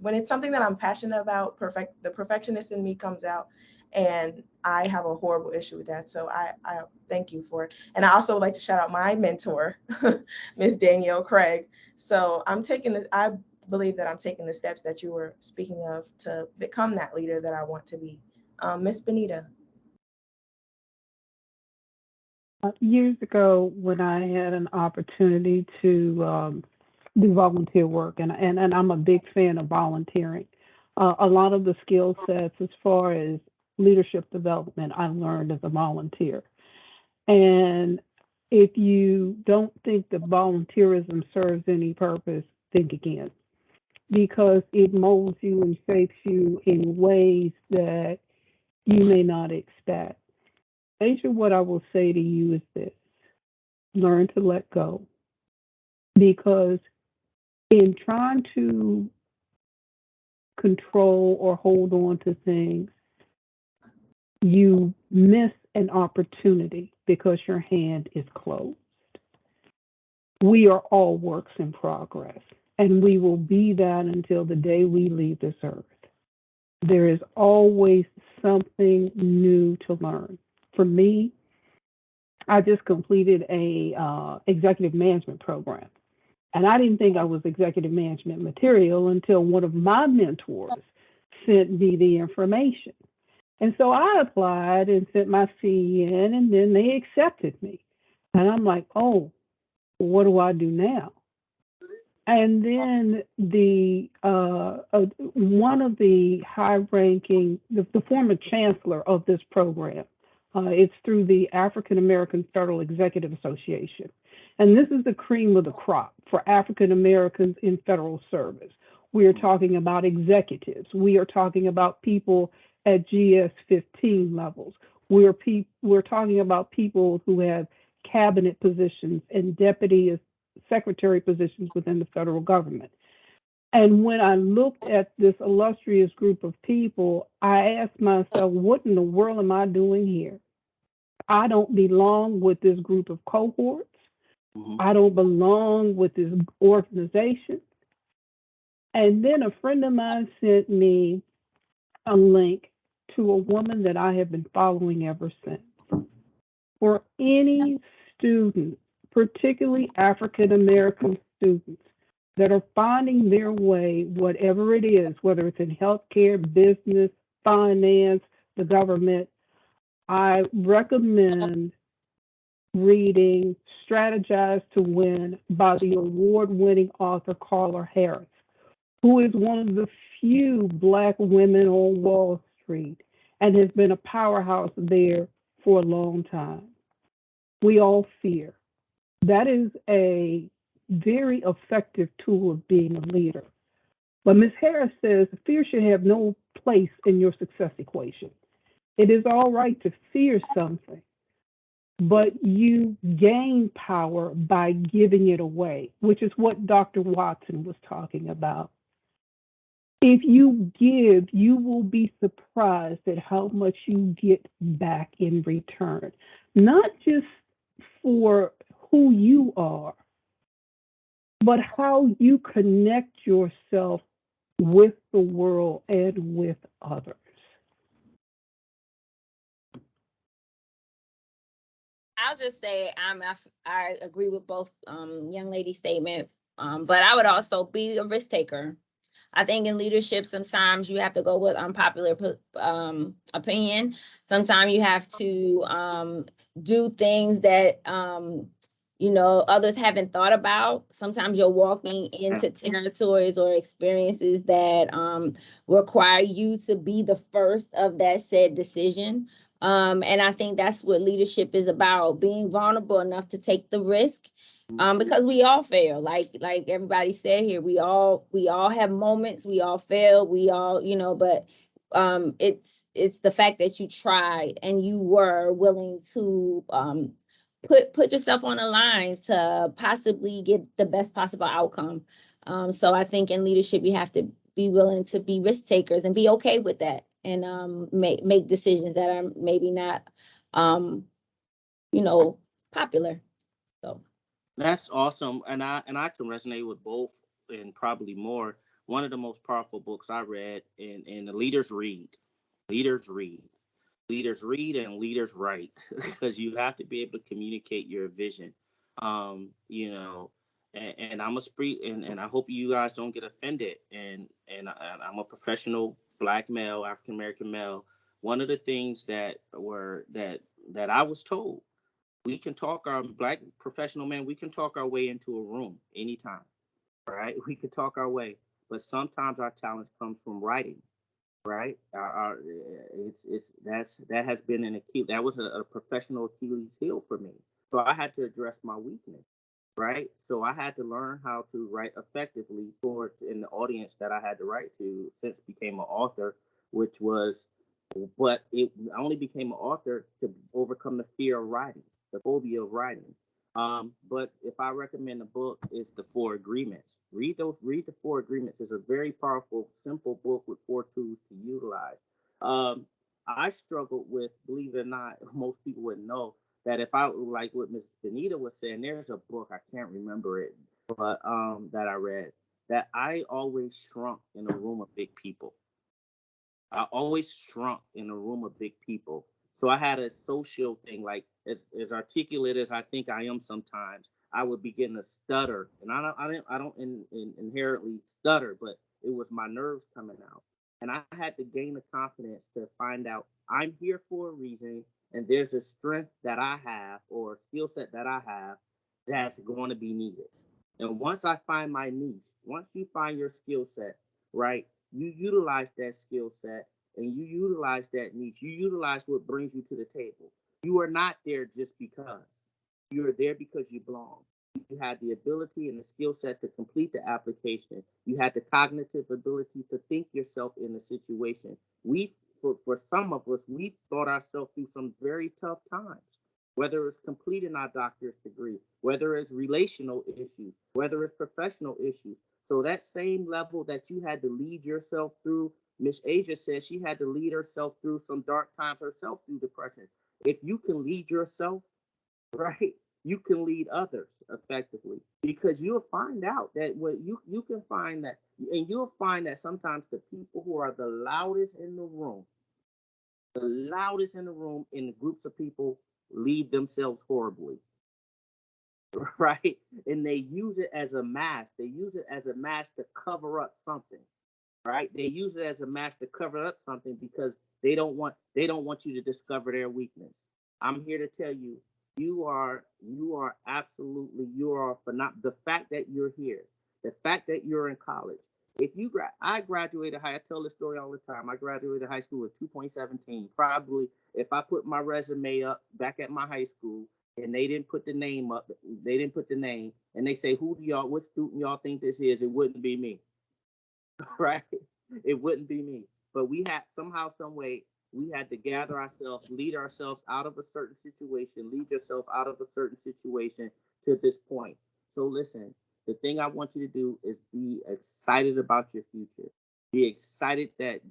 When it's something that I'm passionate about, the perfectionist in me comes out, and I have a horrible issue with that. So I thank you for it. And I also would like to shout out my mentor, Miss Danielle Craig. So I believe that I'm taking the steps that you were speaking of to become that leader that I want to be. Miss Benita. Years ago, when I had an opportunity to do volunteer work, and I'm a big fan of volunteering. A lot of the skill sets as far as leadership development I learned as a volunteer. And if you don't think that volunteerism serves any purpose, think again, because it molds you and shapes you in ways that you may not expect. Asia, what I will say to you is this: learn to let go, because in trying to control or hold on to things, you miss an opportunity because your hand is closed. We are all works in progress, and we will be that until the day we leave this earth. There is always something new to learn. For me, I just completed a executive management program. And I didn't think I was executive management material until one of my mentors sent me the information. And so I applied and sent my fee in, and then they accepted me. And I'm like, oh, what do I do now? And then one of the high-ranking, the former chancellor of this program, it's through the African American Federal Executive Association. And this is the cream of the crop for African Americans in federal service. We are talking about executives. We are talking about people at GS 15 levels. We're talking about people who have cabinet positions and deputy secretary positions within the federal government. And when I looked at this illustrious group of people, I asked myself, what in the world am I doing here? I don't belong with this group of cohorts. I don't belong with this organization. And then a friend of mine sent me a link to a woman that I have been following ever since. For any students, particularly African American students, that are finding their way, whatever it is, whether it's in healthcare, business, finance, the government, I recommend reading Strategize to Win by the award-winning author Carla Harris, who is one of the few Black women on Wall Street and has been a powerhouse there for a long time. We all fear. That is a very effective tool of being a leader. But Ms. Harris says fear should have no place in your success equation. It is all right to fear something, but you gain power by giving it away, which is what Dr. Watson was talking about. If you give, you will be surprised at how much you get back in return, not just for who you are, but how you connect yourself with the world and with others. I'll just say I agree with both young ladies' statement, but I would also be a risk taker. I think in leadership, sometimes you have to go with unpopular opinion. Sometimes you have to do things that others haven't thought about. Sometimes you're walking into territories or experiences that require you to be the first of that said decision. And I think that's what leadership is about, being vulnerable enough to take the risk. Because we all fail, like everybody said here, we all have moments, we all fail, we all, but it's the fact that you tried and you were willing to put yourself on the line to possibly get the best possible outcome. So I think in leadership you have to be willing to be risk takers and be okay with that, and make decisions that are maybe not popular. So That's awesome, and I can resonate with both and probably more. One of the most powerful books I read, and the leaders read, leaders read, leaders read, and leaders write, because you have to be able to communicate your vision. And I'm a spree, and I hope you guys don't get offended. And I'm a professional Black male, African American male. One of the things that I was told, we can talk our Black professional man, we can talk our way into a room anytime, right? We can talk our way, but sometimes our challenge comes from writing, right? That has been an Achilles, that was a professional Achilles heel for me. So I had to address my weakness, right? So I had to learn how to write effectively for in the audience that I had to write to, since became an author, which was, but I only became an author to overcome the fear of writing, the phobia of writing. But if I recommend a book, it's The Four Agreements. Read the Four Agreements. It's a very powerful, simple book with 4 tools to utilize. Um, I struggled with, believe it or not, most people wouldn't know that if I, like what Ms. Benita was saying, there's a book, I can't remember it, but that I read, that I always shrunk in a room of big people. I always shrunk in a room of big people. So I had a social thing, like as articulate as I think I am sometimes, I would begin to stutter. And I don't inherently stutter, but it was my nerves coming out. And I had to gain the confidence to find out I'm here for a reason, and there's a strength that I have or a skill set that I have that's going to be needed. And once I find my niche, once you find your skill set, right, you utilize that skill set and you utilize that niche. You utilize what brings you to the table. You are not there just because. You are there because you belong. You had the ability and the skill set to complete the application. You had the cognitive ability to think yourself in the situation. For some of us, we thought ourselves through some very tough times, whether it's completing our doctor's degree, whether it's relational issues, whether it's professional issues. So that same level that you had to lead yourself through, Miss Asia said she had to lead herself through some dark times herself through depression. If you can lead yourself, right, you can lead others effectively, because you'll find out that what you can find that, and you'll find that sometimes the people who are the loudest in the loudest in the room in groups of people lead themselves horribly. right? And they use it as a mask. They use it as a mask to cover up something, right? They use it as a mask to cover up something because they don't want you to discover their weakness. I'm here to tell you, you are absolutely, for not the fact that you're here, the fact that you're in college. If you I graduated high, I tell this story all the time. I graduated high school with 2.17. Probably if I put my resume up back at my high school and they didn't put the name up, they didn't put the name, and they say, what student y'all think this is? It wouldn't be me. Right? It wouldn't be me. But we had somehow, some way, we had to gather ourselves, lead ourselves out of a certain situation, lead yourself out of a certain situation to this point. So listen, the thing I want you to do is be excited about your future. Be excited that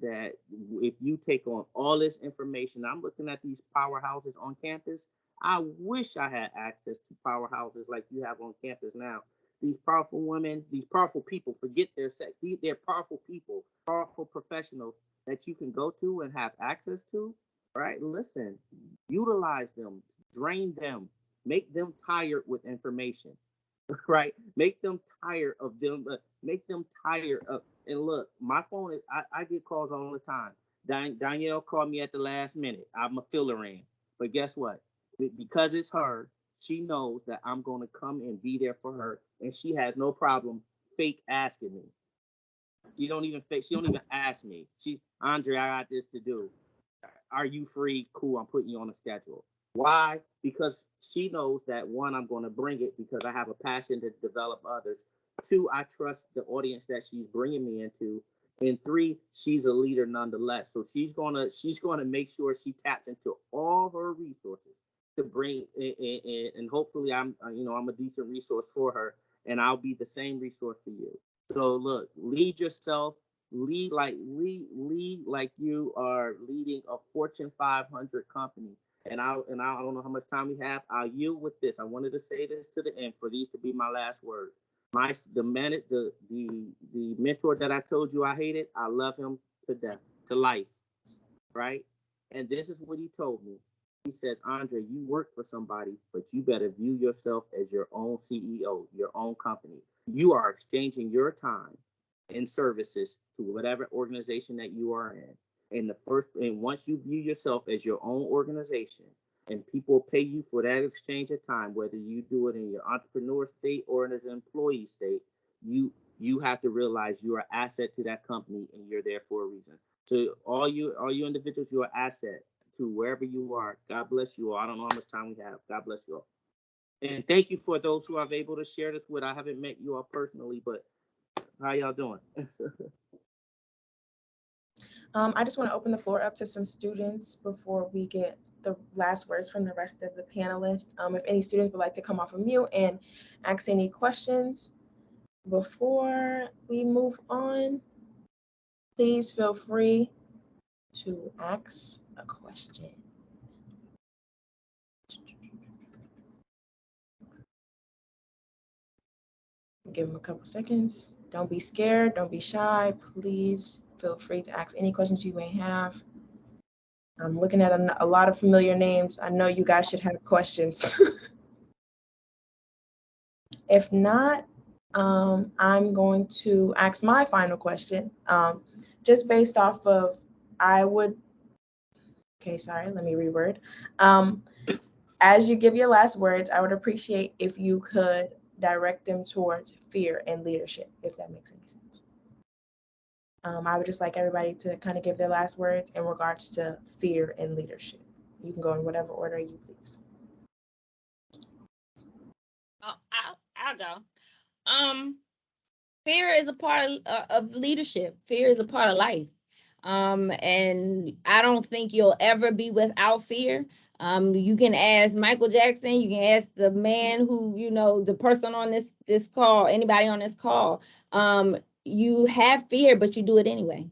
if you take on all this information, I'm looking at these powerhouses on campus. I wish I had access to powerhouses like you have on campus now. These powerful women, these powerful people, forget their sex. They're powerful people, powerful professionals that you can go to and have access to, right? Listen, utilize them, drain them, make them tired with information, right? Make them tired of them, make them tired of, and look, my phone is, I get calls all the time. Danielle called me at the last minute. I'm a filler in, but guess what? Because it's her, she knows that I'm going to come and be there for her, and she has no problem fake asking me. She don't even ask me. Andre, I got this to do. Are you free? Cool, I'm putting you on a schedule. Why? Because she knows that, one, I'm going to bring it because I have a passion to develop others. Two, I trust the audience that she's bringing me into. And three, she's a leader nonetheless. So she's gonna make sure she taps into all her resources to bring in, and hopefully I'm a decent resource for her, and I'll be the same resource for you. So look, lead yourself, lead like you are leading a Fortune 500 company. And I don't know how much time we have. I'll yield with this. I wanted to say this to the end for these to be my last words. The mentor that I told you I hated, I love him to death, to life, right? And this is what he told me. He says, Andre, you work for somebody, but you better view yourself as your own CEO, your own company. You are exchanging your time and services to whatever organization that you are in. And once you view yourself as your own organization, and people pay you for that exchange of time, whether you do it in your entrepreneur state or in an employee state, you have to realize you're an asset to that company and you're there for a reason. So all you individuals, you're an asset to wherever you are. God bless you all. I don't know how much time we have. God bless you all. And thank you for those who I've able to share this with. I haven't met you all personally, but how y'all doing? I just want to open the floor up to some students before we get the last words from the rest of the panelists. If any students would like to come off of mute and ask any questions before we move on, please feel free to ask a question. Give them a couple seconds. Don't be scared. Don't be shy. Please feel free to ask any questions you may have. I'm looking at a lot of familiar names. I know you guys should have questions. If not, I'm going to ask my final question. Just based off of, okay, sorry, let me reword. As you give your last words, I would appreciate if you could direct them towards fear and leadership, if that makes any sense. I would just like everybody to kind of give their last words in regards to fear and leadership. You can go in whatever order you please. Oh, I'll go. Fear is a part of leadership. Fear is a part of life. And I don't think you'll ever be without fear. You can ask Michael Jackson, you can ask the man who, the person on this call, anybody on this call. You have fear, but you do it anyway.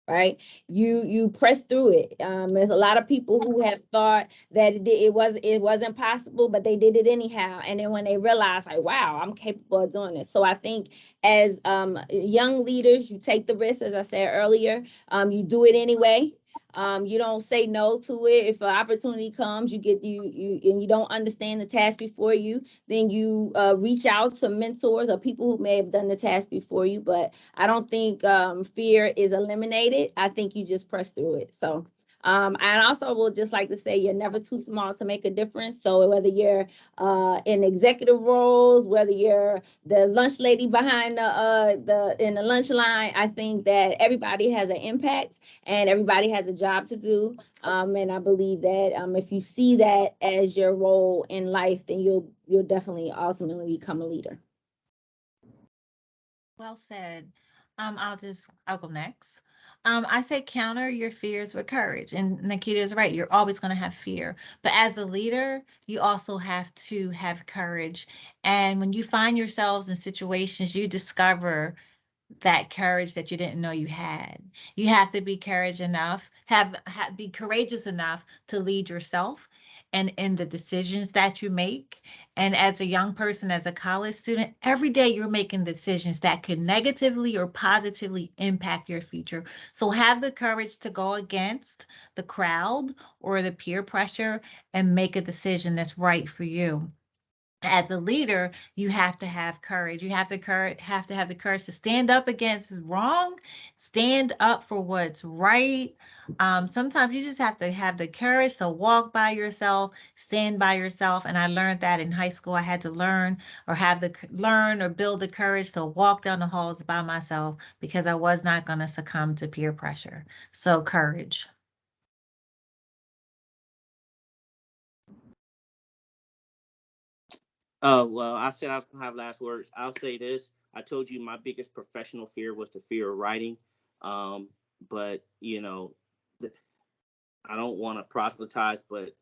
Right? You press through it. There's a lot of people who have thought that it wasn't possible, but they did it anyhow. And then when they realize, like, wow, I'm capable of doing this. So I think as young leaders, you take the risk, as I said earlier, you do it anyway. You don't say no to it. If an opportunity comes, you and you don't understand the task before you, then you reach out to mentors or people who may have done the task before you. But I don't think fear is eliminated. I think you just press through it. So and also will just like to say you're never too small to make a difference. So whether you're in executive roles, whether you're the lunch lady behind the in the lunch line, I think that everybody has an impact and everybody has a job to do. And I believe that if you see that as your role in life, then you'll definitely ultimately become a leader. Well said. I'll go next. I say counter your fears with courage. And Nikita is right. You're always going to have fear. But as a leader, you also have to have courage. And when you find yourselves in situations, you discover that courage that you didn't know you had. You have to be courage enough, be courageous enough to lead yourself and in the decisions that you make. And as a young person, as a college student, every day you're making decisions that could negatively or positively impact your future. So have the courage to go against the crowd or the peer pressure and make a decision that's right for you. As a leader, you have to have courage. You have to have the courage to stand up against wrong, stand up for what's right. Sometimes you just have to have the courage to walk by yourself, stand by yourself. And I learned that in high school. I had to learn or build the courage to walk down the halls by myself because I was not going to succumb to peer pressure. So courage. Well, I said I was gonna have last words. I'll say this. I told you my biggest professional fear was the fear of writing. But I don't want to proselytize, but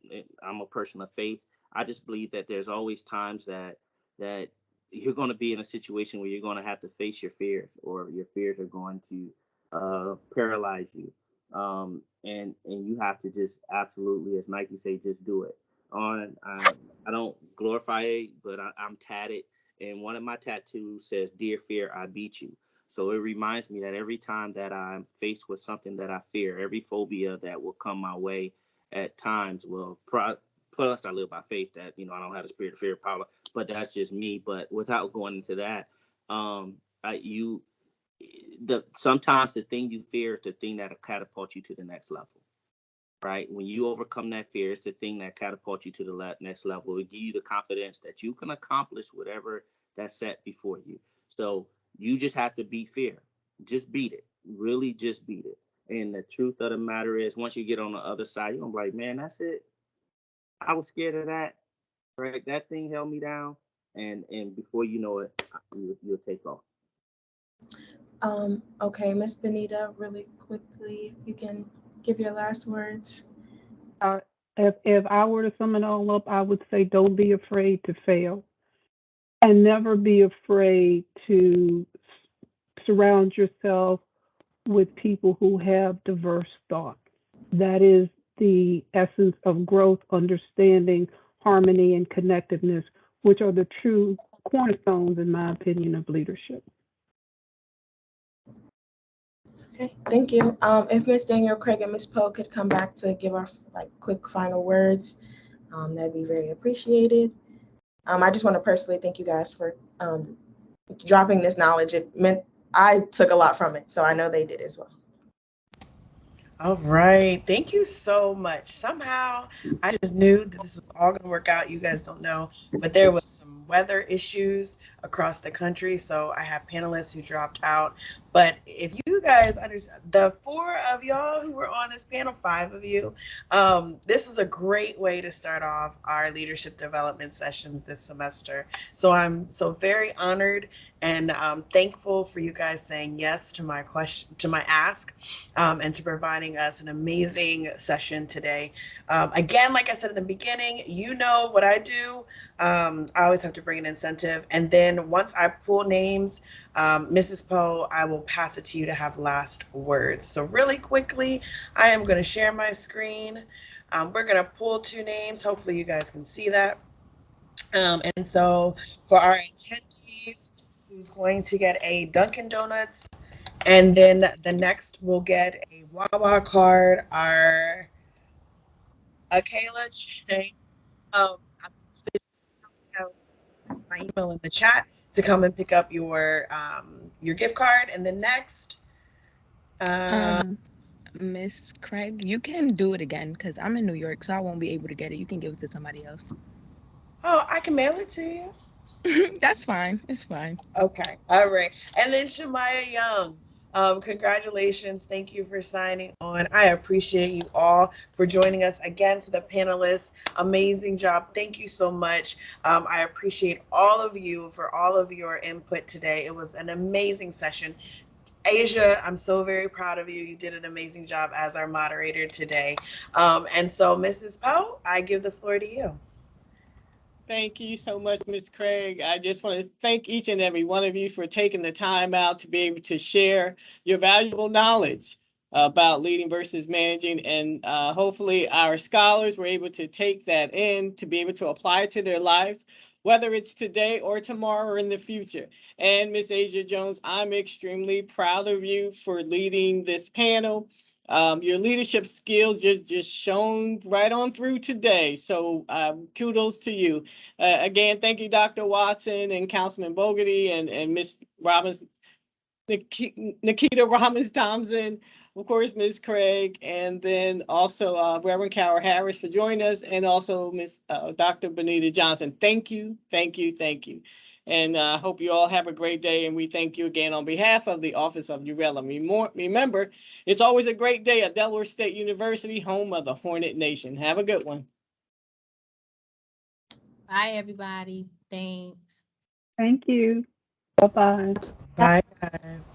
I'm a person of faith. I just believe that there's always times that you're going to be in a situation where you're going to have to face your fears, or your fears are going to paralyze you. And you have to just absolutely, as Nike say, just do it. I don't glorify it, but I'm tatted, and one of my tattoos says, "Dear fear, I beat you." So it reminds me that every time that I'm faced with something that I fear, every phobia that will come my way at times will plus I live by faith that, I don't have the spirit of fear power, but that's just me. But without going into that, sometimes the thing you fear is the thing that'll catapult you to the next level. Right? When you overcome that fear, it's the thing that catapults you to the next level. It give you the confidence that you can accomplish whatever that's set before you. So you just have to beat fear. Just beat it. Really just beat it. And the truth of the matter is, once you get on the other side, you're like, man, that's it. I was scared of that. Right? That thing held me down. And before you know it, you'll take off. Okay, Miss Benita, really quickly, if you can give your last words. If I were to sum it all up, I would say don't be afraid to fail, and never be afraid to surround yourself with people who have diverse thought. That is the essence of growth, understanding, harmony, and connectiveness, which are the true cornerstones, in my opinion, of leadership. Okay, thank you. If Ms. Daniel Craig and Ms. Poe could come back to give our quick final words, that'd be very appreciated. I just want to personally thank you guys for dropping this knowledge. It meant I took a lot from it, so I know they did as well. All right. Thank you so much. Somehow I just knew that this was all going to work out. You guys don't know, but there was some weather issues across the country. So I have panelists who dropped out. But if you guys understand, the 4 of y'all who were on this panel, 5 of you, this was a great way to start off our leadership development sessions this semester. So I'm so very honored and thankful for you guys saying yes to my question, to my ask, and to providing us an amazing session today. Again, like I said in the beginning, you know what I do. I always have to bring an incentive. And then once I pull names, Mrs. Poe, I will pass it to you to have last words. So really quickly, I am going to share my screen. We're going to pull 2 names. Hopefully you guys can see that. And so for our attendees, who's going to get a Dunkin' Donuts And then the next will get a Wawa card are Akayla Chang. I'm actually have my email in the chat to come and pick up your gift card. And then next, uh, Miss Craig, you can do it again because I'm in New York, so I won't be able to get it. You can give it to somebody else. oh, I can mail it to you. That's fine. It's fine. Okay. All right. And then Shamaya Young. Congratulations. Thank you for signing on. I appreciate you all for joining us again to the panelists. Amazing job. Thank you so much. I appreciate all of you for all of your input today. It was an amazing session. Asia, I'm so very proud of you. You did an amazing job as our moderator today. And so, Mrs. Poe, I give the floor to you. Thank you so much, Ms. Craig. I just want to thank each and every one of you for taking the time out to be able to share your valuable knowledge about leading versus managing. And hopefully our scholars were able to take that in to be able to apply it to their lives, whether it's today or tomorrow or in the future. And Ms. Asia Jones, I'm extremely proud of you for leading this panel. Your leadership skills just shone right on through today. So kudos to you. Again, thank you, Dr. Watson and Councilman Bogarty and Ms. Robbins, Nikita Robbins Thompson, of course, Ms. Craig, and then also Reverend Carol Harris for joining us, and also Ms. Dr. Benita Johnson. Thank you, thank you, thank you. And I hope you all have a great day. And we thank you again on behalf of the Office of URELA. Remember, it's always a great day at Delaware State University, home of the Hornet Nation. Have a good one. Bye, everybody. Thanks. Thank you. Bye-bye. Bye, guys.